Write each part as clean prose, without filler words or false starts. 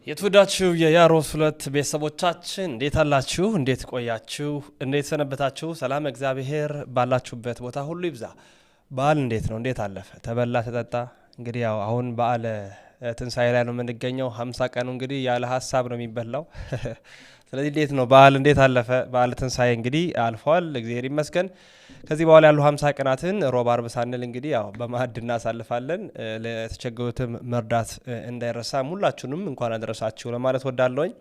የተወዳችሁ የያሮስ ሁለት ቤተሰቦቻችን እንዴት አላችሁ? እንዴት ቆያችሁ? እንዴት ሰነበታችሁ? ሰላም እግዚአብሔር ባላችሁበት ቦታ ሁሉ ይብዛ። በዓል እንዴት ነው? እንዴት አለፈ? ተበላ ተጠጣ? እንግዲህ ያው አሁን በዓል ትንሳኤ ላይ ነው የምንገኘው። 50 ቀኑ እንግዲህ ያለ ሀሳብ ነው የሚበላው። ስለዚህ እንዴት ነው በዓል እንዴት አለፈ? በዓል ትንሳኤ እንግዲህ አልፏል፣ እግዚአብሔር ይመስገን። ከዚህ በኋላ ያሉ 50 ቀናትን ሮብ አርብ ሳንል እንግዲህ ያው በማዕድ እናሳልፋለን። ለተቸገሩትም መርዳት እንዳይረሳ ሁላችሁንም እንኳን አደረሳችሁ ለማለት ወዳለሁኝ።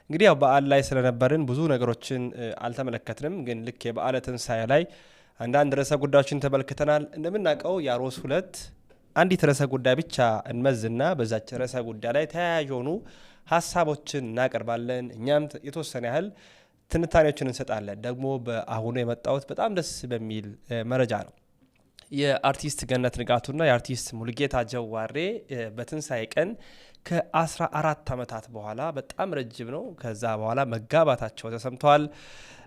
እንግዲህ ያው በዓል ላይ ስለነበርን ብዙ ነገሮችን አልተመለከትንም፣ ግን ልክ የበዓለ ትንሳኤ ላይ አንዳንድ ርዕሰ ጉዳዮችን ተመልክተናል። እንደምናውቀው ያሮስ ሁለት አንዲት ርዕሰ ጉዳይ ብቻ እንመዝና በዛች ርዕሰ ጉዳይ ላይ ተያያዥ የሆኑ ሀሳቦችን እናቀርባለን። እኛም የተወሰነ ያህል ትንታኔዎችን እንሰጣለን። ደግሞ በአሁኑ የመጣሁት በጣም ደስ በሚል መረጃ ነው። የአርቲስት ገነት ንጋቱና የአርቲስት ሙሉጌታ ጀዋሬ በትንሳኤ ቀን ከ14 ዓመታት በኋላ በጣም ረጅም ነው፣ ከዛ በኋላ መጋባታቸው ተሰምተዋል።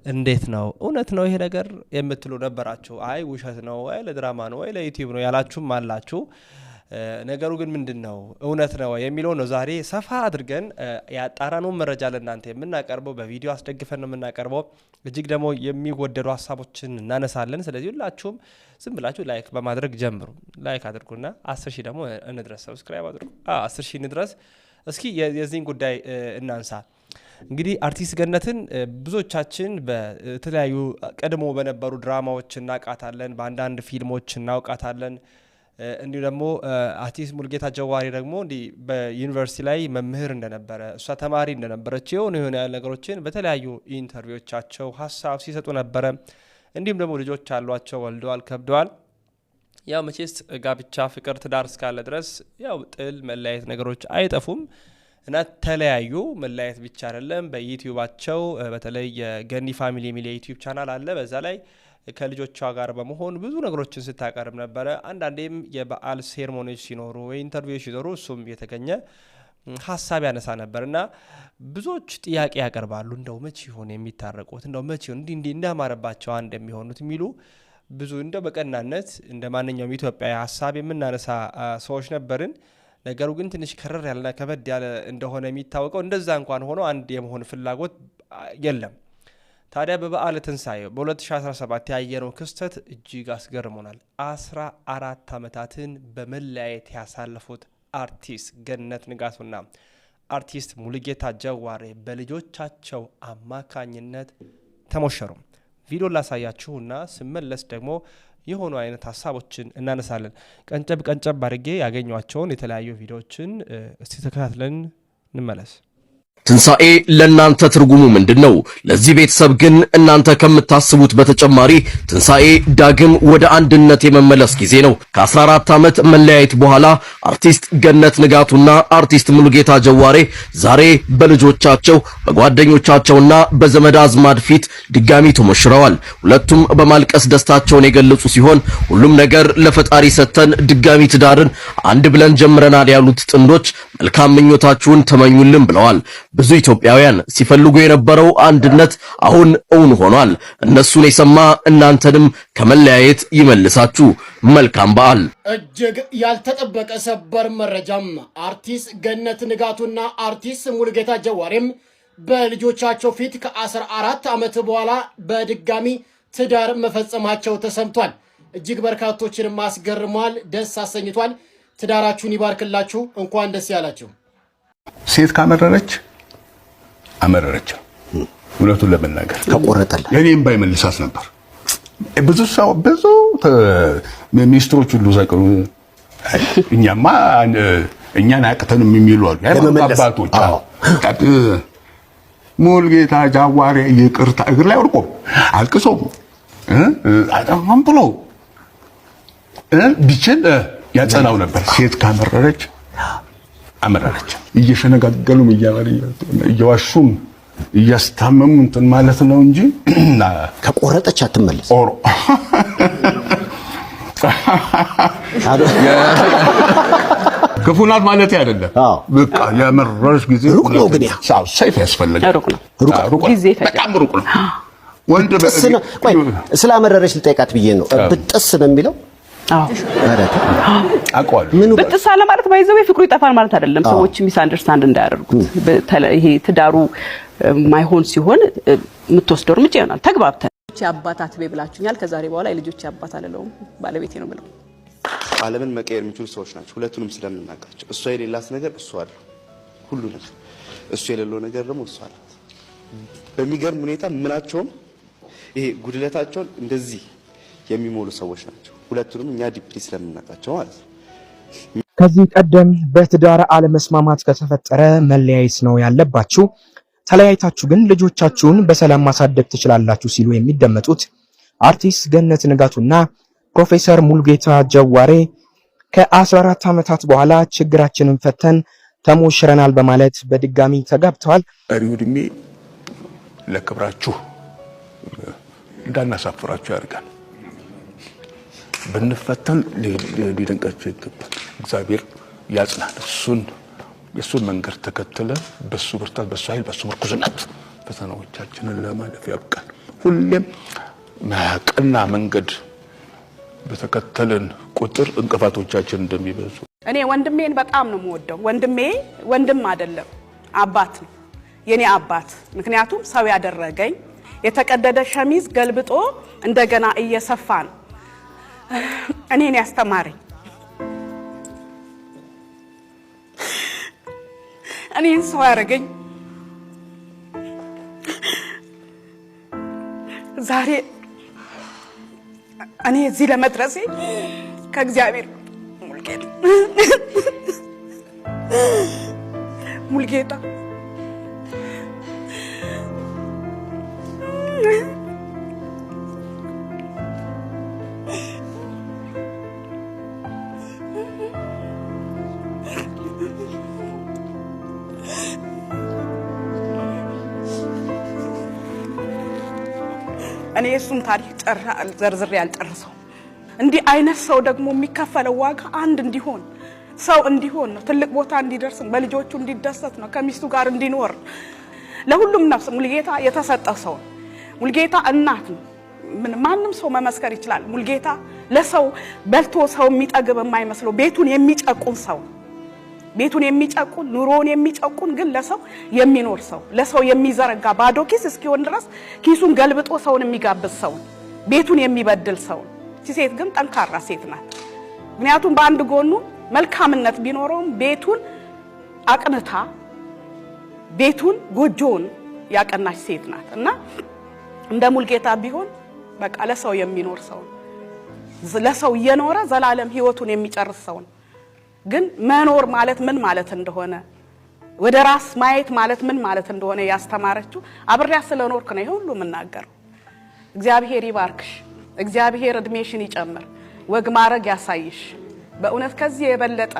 እንዴት ነው? እውነት ነው ይሄ ነገር የምትሉ ነበራችሁ። አይ ውሸት ነው፣ አይ ለድራማ ነው፣ አይ ለዩቲዩብ ነው ያላችሁም አላችሁ። ነገሩ ግን ምንድነው? እውነት ነው የሚለው ነው ዛሬ ሰፋ አድርገን ያጣራነው መረጃ ለእናንተ የምናቀርበው። በቪዲዮ አስደግፈን ነው የምናቀርበው። እጅግ ደግሞ የሚወደዱ ሀሳቦችን እናነሳለን። ስለዚህ ሁላችሁም ዝም ብላችሁ ላይክ በማድረግ ጀምሩ። ላይክ አድርጉና 10 ሺህ ደግሞ እንድረስ፣ ሰብስክራይብ አድርጉ። 10 ሺህ እንድረስ። እስኪ የዚህን ጉዳይ እናንሳ። እንግዲህ አርቲስት ገነትን ብዙዎቻችን በተለያዩ ቀድሞ በነበሩ ድራማዎች እናውቃታለን፣ በአንዳንድ ፊልሞች እናውቃታለን። እንዲሁ ደግሞ አርቲስት ሙሉጌታ ጀዋሬ ደግሞ እንዲህ በዩኒቨርሲቲ ላይ መምህር እንደነበረ፣ እሷ ተማሪ እንደነበረች የሆነ ነገሮችን በተለያዩ ኢንተርቪዎቻቸው ሀሳብ ሲሰጡ ነበረ። እንዲሁም ደግሞ ልጆች አሏቸው፣ ወልደዋል፣ ከብደዋል። ያው መቼስ ጋብቻ፣ ፍቅር፣ ትዳር እስካለ ድረስ ያው ጥል፣ መለያየት ነገሮች አይጠፉም እና ተለያዩ። መለያየት ብቻ አይደለም፣ በዩቲዩባቸው በተለይ የገኒ ፋሚሊ የሚል የዩቲዩብ ቻናል አለ። በዛ ላይ ከልጆቿ ጋር በመሆን ብዙ ነገሮችን ስታቀርብ ነበረ። አንዳንዴም የበዓል ሴርሞኒዎች ሲኖሩ ወይ ኢንተርቪዎች ሲኖሩ እሱም የተገኘ ሀሳብ ያነሳ ነበር እና ብዙዎች ጥያቄ ያቀርባሉ። እንደው መቼ ይሆን የሚታረቁት? እንደው መቼ ይሆን እንዲህ እንዳማረባቸው አንድ የሚሆኑት የሚሉ ብዙ እንደው በቀናነት እንደ ማንኛውም ኢትዮጵያዊ ሀሳብ የምናነሳ ሰዎች ነበርን። ነገሩ ግን ትንሽ ከረር ያለና ከበድ ያለ እንደሆነ የሚታወቀው። እንደዛ እንኳን ሆኖ አንድ የመሆን ፍላጎት የለም። ታዲያ በበዓለ ትንሳኤ በ2017 ያየነው ክስተት እጅግ አስገርሞናል። 14 ዓመታትን በመለያየት ያሳለፉት አርቲስት ገነት ንጋቱና አርቲስት ሙሉጌታ ጀዋሬ በልጆቻቸው አማካኝነት ተሞሸሩ። ቪዲዮ ላሳያችሁና ስመለስ ደግሞ የሆኑ አይነት ሀሳቦችን እናነሳለን። ቀንጨብ አድርጌ ያገኟቸውን የተለያዩ ቪዲዮዎችን እስቲ ተከታትለን እንመለስ። ትንሳኤ ለእናንተ ትርጉሙ ምንድነው? ለዚህ ቤተሰብ ግን እናንተ ከምታስቡት በተጨማሪ ትንሳኤ ዳግም ወደ አንድነት የመመለስ ጊዜ ነው። ከ14 ዓመት መለያየት በኋላ አርቲስት ገነት ንጋቱና አርቲስት ሙሉጌታ ጀዋሬ ዛሬ በልጆቻቸው በጓደኞቻቸውና በዘመድ አዝማድ ፊት ድጋሚ ተሞሽረዋል። ሁለቱም በማልቀስ ደስታቸውን የገለጹ ሲሆን ሁሉም ነገር ለፈጣሪ ሰጥተን ድጋሚ ትዳርን አንድ ብለን ጀምረናል ያሉት ጥንዶች መልካም ምኞታችሁን ተመኙልን ብለዋል። ብዙ ኢትዮጵያውያን ሲፈልጉ የነበረው አንድነት አሁን እውን ሆኗል። እነሱን የሰማ እናንተንም ከመለያየት ይመልሳችሁ። መልካም በዓል። እጅግ ያልተጠበቀ ሰበር መረጃም አርቲስት ገነት ንጋቱና አርቲስት ሙሉጌታ ጀዋሬም በልጆቻቸው ፊት ከ14 ዓመት በኋላ በድጋሚ ትዳር መፈጸማቸው ተሰምቷል። እጅግ በርካቶችን ማስገርሟል፣ ደስ አሰኝቷል። ትዳራችሁን ይባርክላችሁ። እንኳን ደስ ያላችሁ። ሴት ካመረረች አመረረችው። እውነቱን ለመናገር ከቆረጠላ የኔም ባይመልሳት ነበር። ብዙ ሚኒስትሮች ሁሉ ሳይቀሩ እኛን አያቅተንም የሚሉ አሉ። አባቶች ሙሉጌታ ጀዋሬ ይቅርታ እግር ላይ ወድቆ አልቅሶ አጣም ብሎ ቢችል ያጸናው ነበር። ሴት ካመረረች አመረረች። እየሸነጋገሉም እየዋሹም እያስታመሙ እንትን ማለት ነው እንጂ ከቆረጠች አትመለስ። ክፉ ናት ማለት አይደለም። በቃ ያመረረች ጊዜ ሩቅ ነው፣ ግን ያ ሰይፍ ያስፈልጋል። ሩቅ ጊዜ በጣም ሩቅ ነው። ወንድ ቆይ ስላመረረች ልጠይቃት ብዬ ነው። ብጥስ ነው የሚለው አቋል በጥሳለ ማለት ባይዘው ፍቅሩ ይጠፋል ማለት አይደለም ሰዎች ሚስ አንደርስታንድ እንዳያደርጉት ይሄ ትዳሩ ማይሆን ሲሆን ምትወስደው እርምጃ ይሆናል ተግባብተን አባታት በብላችሁኛል ከዛሬ በኋላ የልጆች አባት አለለው ባለቤቴ ነው ብለው ዓለምን መቀየር የሚችሉ ሰዎች ናቸው ሁለቱንም ስለምናውቃቸው እሷ የሌላት ነገር እሷ አለ ሁሉንም እሱ የሌለው ነገር ደግሞ እሷ አለ በሚገርም ሁኔታ ምናቸውም ይሄ ጉድለታቸውን እንደዚህ የሚሞሉ ሰዎች ናቸው ሁለቱንም እኛ ዲፕሊ ስለምናውቃቸው ማለት ነው ከዚህ ቀደም በትዳር አለመስማማት ከተፈጠረ መለያየት ነው ያለባችሁ ተለያይታችሁ ግን ልጆቻችሁን በሰላም ማሳደግ ትችላላችሁ ሲሉ የሚደመጡት አርቲስት ገነት ንጋቱና ፕሮፌሰር ሙልጌታ ጀዋሬ ከ14 ዓመታት በኋላ ችግራችንን ፈተን ተሞሽረናል በማለት በድጋሚ ተጋብተዋል አሪውድሜ ለክብራችሁ እንዳናሳፍራችሁ ያርጋል ብንፈተን ሊደንቃችሁ ይገባል እግዚአብሔር ያጽናል የሱን መንገድ ተከተለ በሱ ብርታት በሱ ኃይል በሱ ምርኩዝነት ፈተናዎቻችንን ለማለፍ ያብቃል ሁሌም ማቀና መንገድ በተከተለን ቁጥር እንቅፋቶቻችን እንደሚበዙ እኔ ወንድሜን በጣም ነው የምወደው ወንድሜ ወንድም አይደለም አባት ነው የኔ አባት ምክንያቱም ሰው ያደረገኝ የተቀደደ ሸሚዝ ገልብጦ እንደገና እየሰፋን እኔን ያስተማረኝ እኔን ሰው ያደረገኝ ዛሬ እኔ እዚህ ለመድረሴ ከእግዚአብሔር ሙልጌታ እኔ እሱን ታሪክ ዘርዝሬ ያልጨርሰው እንዲህ አይነት ሰው ደግሞ የሚከፈለው ዋጋ አንድ እንዲሆን ሰው እንዲሆን ነው ትልቅ ቦታ እንዲደርስ በልጆቹ እንዲደሰት ነው ከሚስቱ ጋር እንዲኖር ለሁሉም ነፍስ ሙልጌታ የተሰጠ ሰው ሙልጌታ እናት ነው ማንም ሰው መመስከር ይችላል ሙልጌታ ለሰው በልቶ ሰው የሚጠግብ የማይመስለው ቤቱን የሚጨቁን ሰው ቤቱን የሚጨቁን ኑሮውን የሚጨቁን ግን ለሰው የሚኖር ሰው ለሰው የሚዘረጋ ባዶ ኪስ እስኪሆን ድረስ ኪሱን ገልብጦ ሰውን የሚጋብዝ ሰው ቤቱን የሚበድል ሰው ሴት ግን ጠንካራ ሴት ናት ምክንያቱም በአንድ ጎኑ መልካምነት ቢኖርም ቤቱን አቅንታ ቤቱን ጎጆውን ያቀናች ሴት ናት እና እንደ ሙልጌታ ቢሆን በቃ ለሰው የሚኖር ሰው ለሰው እየኖረ ዘላለም ህይወቱን የሚጨርስ ሰው ግን መኖር ማለት ምን ማለት እንደሆነ ወደ ራስ ማየት ማለት ምን ማለት እንደሆነ ያስተማረችው አብሪያ ስለኖርክ ነው ሁሉ ምናገረው እግዚአብሔር ይባርክሽ እግዚአብሔር እድሜሽን ይጨምር ወግ ማረግ ያሳይሽ በእውነት ከዚህ የበለጠ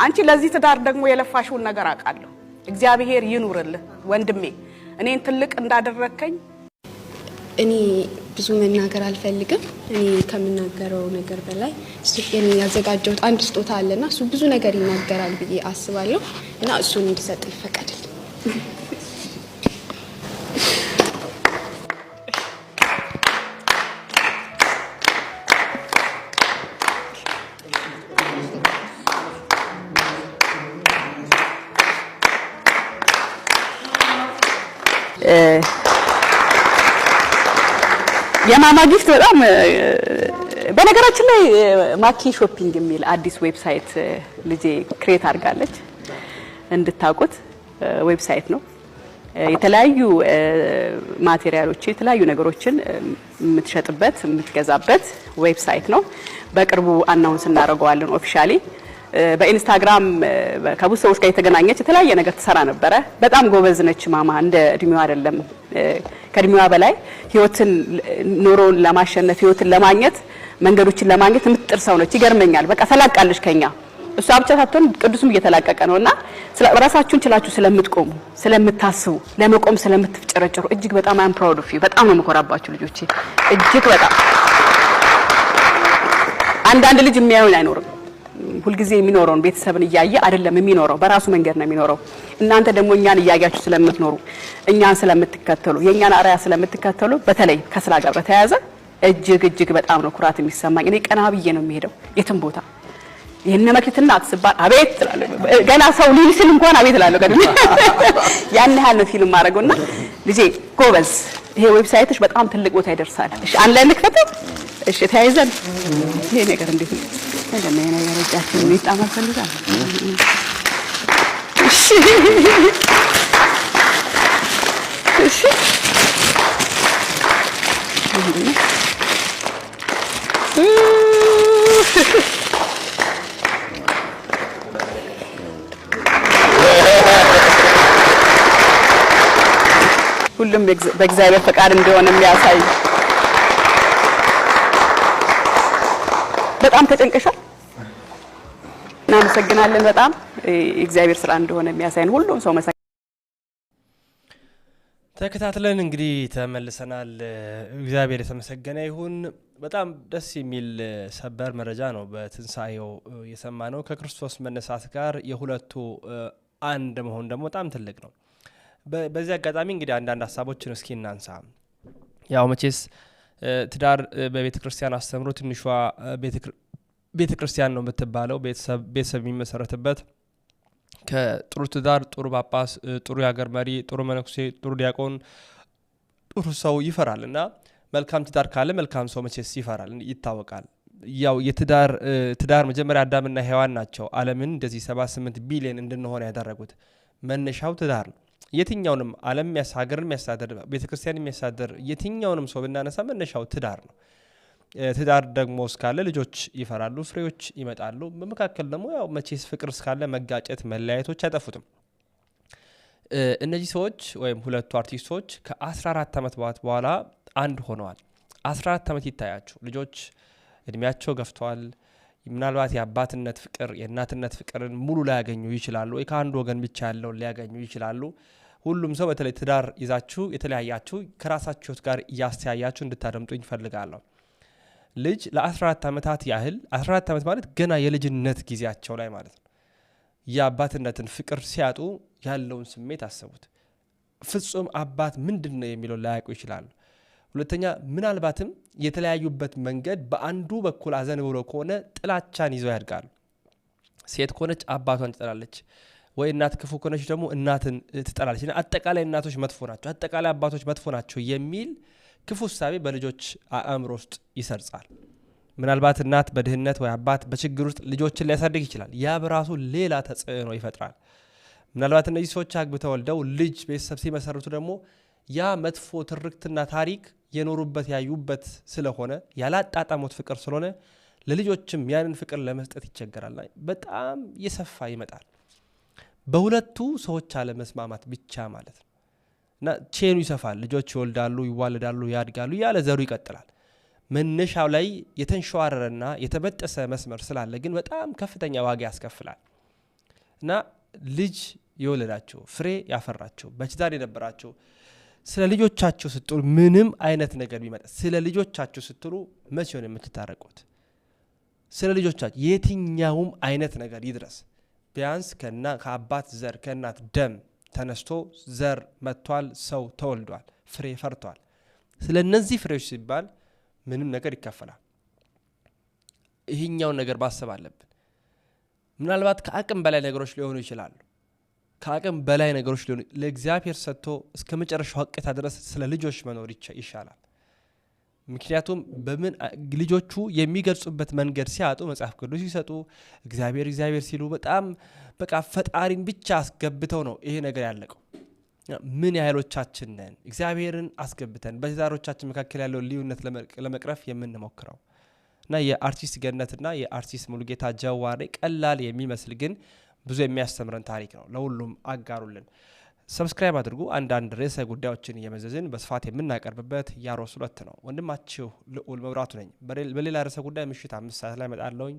አንቺ ለዚህ ትዳር ደግሞ የለፋሽውን ነገር አቃለሁ እግዚአብሔር ይኑርልህ ወንድሜ እኔን ትልቅ እንዳደረከኝ እኔ ብዙ መናገር አልፈልግም እኔ ከምናገረው ነገር በላይ እኔ ያዘጋጀሁት አንድ ስጦታ አለና እሱ ብዙ ነገር ይናገራል ብዬ አስባለሁ እና እሱን እንዲሰጥ ይፈቀድልኝ የማማ ጊፍት በጣም በነገራችን ላይ ማኪ ሾፒንግ የሚል አዲስ ዌብሳይት ልጄ ክሬት አድርጋለች እንድታውቁት ዌብሳይት ነው የተለያዩ ማቴሪያሎች የተለያዩ ነገሮችን የምትሸጥበት የምትገዛበት ዌብሳይት ነው በቅርቡ አናውንስ እናደርገዋለን ኦፊሻሊ በኢንስታግራም ከብዙ ሰዎች ጋር የተገናኘች የተለያየ ነገር ትሰራ ነበር በጣም ጎበዝ ነች ማማ እንደ እድሜዋ አይደለም ከእድሜዋ በላይ ህይወትን ኑሮን ለማሸነፍ ህይወትን ለማግኘት መንገዶችን ለማግኘት የምትጥር ሰው ነች ይገርመኛል በቃ ተላቃለች ከኛ እሷ ብቻ ሳትሆን ቅዱስም እየተላቀቀ ነውና ራሳችሁን ችላችሁ ስለምትቆሙ ስለምታስቡ ለመቆም ስለምትፍጨረጨሩ እጅግ በጣም አም ፕራውድ ኦፍ ዩ በጣም ነው መኮራባችሁ ልጆቼ እጅግ በጣም አንዳንድ ልጅ የሚያዩን አይኖርም ሁሉ ጊዜ የሚኖረውን ቤተሰብን ያያየ አይደለም የሚኖረው በራሱ መንገድ ነው የሚኖረው እናንተ ደግሞ እኛን ያያያችሁ ስለምትኖሩ እኛን ስለምትከተሉ የኛን አራያ ስለምትከተሉ በተለይ ከስራ ጋር በተያያዘ እጅግ በጣም ነው ኩራት የሚሰማኝ። እኔ ቀና ብዬ ነው የሚሄደው የትም ቦታ። ይሄን መክሊትና አትስባል አቤት ትላለህ። ገና ሰው ሊልስል እንኳን አቤት እላለሁ። ቀድሜ ያን ያህል ነው ፊልም ማድረግና ልጄ ጎበዝ፣ ይሄ ዌብሳይትሽ በጣም ትልቅ ቦታ ይደርሳል። እሺ አንላይ ልክፈተው። እሺ ተያይዘን ይሄ ነገር እንዴት ነው? እንደምን ይሄ ነገር እጃችን ሊጣማ ፈልጋል። እሺ እሺ ሁሉም በእግዚአብሔር ፈቃድ እንደሆነ የሚያሳይ በጣም ተጨንቀሻል። እናመሰግናለን። በጣም የእግዚአብሔር ስራ እንደሆነ የሚያሳይን ሁሉም ሰው ተከታትለን እንግዲህ ተመልሰናል። እግዚአብሔር የተመሰገነ ይሁን። በጣም ደስ የሚል ሰበር መረጃ ነው በትንሳኤው የሰማነው። ከክርስቶስ መነሳት ጋር የሁለቱ አንድ መሆን ደግሞ በጣም ትልቅ ነው። በዚህ አጋጣሚ እንግዲህ አንዳንድ ሀሳቦችን እስኪ እናንሳ። ያው መቼስ ትዳር በቤተ ክርስቲያን አስተምሮ ትንሿ ቤተ ክርስቲያን ነው የምትባለው። ቤተሰብ የሚመሰረትበት ከጥሩ ትዳር፣ ጥሩ ጳጳስ፣ ጥሩ የሀገር መሪ፣ ጥሩ መነኩሴ፣ ጥሩ ዲያቆን፣ ጥሩ ሰው ይፈራል እና መልካም ትዳር ካለ መልካም ሰው መቼስ ይፈራል፣ ይታወቃል። ያው ትዳር መጀመሪያ አዳምና ሔዋን ናቸው ዓለምን እንደዚህ 78 ቢሊዮን እንድንሆን ያደረጉት። መነሻው ትዳር ነው። የትኛውንም ዓለም ሀገርን የሚያስተዳድር ቤተክርስቲያን የሚያስተዳድር የትኛውንም ሰው ብናነሳ መነሻው ትዳር ነው። ትዳር ደግሞ እስካለ ልጆች ይፈራሉ፣ ፍሬዎች ይመጣሉ። በመካከል ደግሞ ያው መቼስ ፍቅር እስካለ መጋጨት፣ መለያየቶች አይጠፉትም። እነዚህ ሰዎች ወይም ሁለቱ አርቲስቶች ከ14 ዓመት በኋላ አንድ ሆነዋል። 14 ዓመት ይታያቸው። ልጆች እድሜያቸው ገፍተዋል። ምናልባት የአባትነት ፍቅር የእናትነት ፍቅርን ሙሉ ሊያገኙ ይችላሉ፣ ወይ ከአንድ ወገን ብቻ ያለውን ሊያገኙ ይችላሉ። ሁሉም ሰው በተለይ ትዳር ይዛችሁ የተለያያችሁ ከራሳችሁ ጋር እያስተያያችሁ እንድታደምጡኝ እፈልጋለሁ። ልጅ ለ14 ዓመታት ያህል 14 ዓመት ማለት ገና የልጅነት ጊዜያቸው ላይ ማለት ነው። የአባትነትን ፍቅር ሲያጡ ያለውን ስሜት አሰቡት። ፍጹም አባት ምንድን ነው የሚለውን ላያውቁ ይችላሉ። ሁለተኛ ምናልባትም የተለያዩበት መንገድ በአንዱ በኩል አዘን ብሎ ከሆነ ጥላቻን ይዘው ያድጋሉ። ሴት ከሆነች አባቷን ትጠላለች፣ ወይ እናት ክፉ ከሆነች ደግሞ እናትን ትጠላለች። አጠቃላይ እናቶች መጥፎ ናቸው፣ አጠቃላይ አባቶች መጥፎ ናቸው የሚል ክፉ እሳቤ በልጆች አእምሮ ውስጥ ይሰርጻል። ምናልባት እናት በድህነት ወይ አባት በችግር ውስጥ ልጆችን ሊያሳድግ ይችላል። ያ በራሱ ሌላ ተጽዕኖ ይፈጥራል። ምናልባት እነዚህ ሰዎች አግብተው ወልደው ልጅ ቤተሰብ ሲመሰርቱ ደግሞ ያ መጥፎ ትርክትና ታሪክ የኖሩበት ያዩበት ስለሆነ ያላጣጣሙት ፍቅር ስለሆነ ለልጆችም ያንን ፍቅር ለመስጠት ይቸገራል። በጣም የሰፋ ይመጣል። በሁለቱ ሰዎች አለመስማማት ብቻ ማለት ነው። እና ቼኑ ይሰፋል። ልጆች ይወልዳሉ፣ ይዋለዳሉ፣ ያድጋሉ፣ ያለ ዘሩ ይቀጥላል። መነሻው ላይ የተንሸዋረረና የተበጠሰ መስመር ስላለ ግን በጣም ከፍተኛ ዋጋ ያስከፍላል። እና ልጅ የወለዳቸው ፍሬ ያፈራቸው በትዳር የነበራቸው ስለ ልጆቻቸው ስትሉ ምንም አይነት ነገር ቢመጣ ስለ ልጆቻቸው ስትሉ መቼ ነው የምትታረቁት? ስለ ልጆቻቸው የትኛውም አይነት ነገር ይድረስ ቢያንስ ከአባት ዘር ከእናት ደም ተነስቶ ዘር መጥቷል፣ ሰው ተወልዷል፣ ፍሬ ፈርቷል። ስለ እነዚህ ፍሬዎች ሲባል ምንም ነገር ይከፈላል። ይህኛውን ነገር ማሰብ አለብን። ምናልባት ከአቅም በላይ ነገሮች ሊሆኑ ይችላሉ። ከአቅም በላይ ነገሮች ሊሆኑ ለእግዚአብሔር ሰጥቶ እስከ መጨረሻው ሐቅታ ድረስ ስለ ልጆች መኖር ይሻላል። ምክንያቱም ልጆቹ የሚገልጹበት መንገድ ሲያጡ መጽሐፍ ቅዱስ ሲሰጡ እግዚአብሔር ሲሉ በጣም በቃ ፈጣሪን ብቻ አስገብተው ነው ይሄ ነገር ያለቀው። ምን ያህሎቻችን ነን እግዚአብሔርን አስገብተን በትዳሮቻችን መካከል ያለው ልዩነት ለመቅረፍ የምንሞክረው? እና የአርቲስት ገነትና የአርቲስት ሙሉጌታ ጀዋሬ ቀላል የሚመስል ግን ብዙ የሚያስተምረን ታሪክ ነው። ለሁሉም አጋሩልን። ሰብስክራይብ አድርጉ። አንዳንድ ርዕሰ ጉዳዮችን እየመዘዝን በስፋት የምናቀርብበት ያሮስ 2 ነው። ወንድማችሁ ልዑል መብራቱ ነኝ። በሌላ ርዕሰ ጉዳይ ምሽት 5 ሰዓት ላይ እመጣለሁኝ።